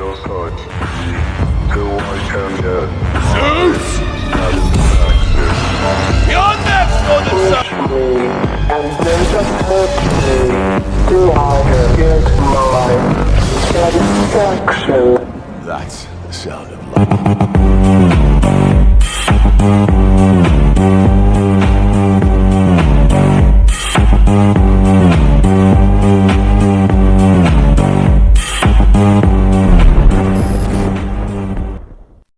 your touch me till I can get Zeus! satisfaction. You're next for the sun! Push me, and then just touch me till I can get my satisfaction. That's the sound of love.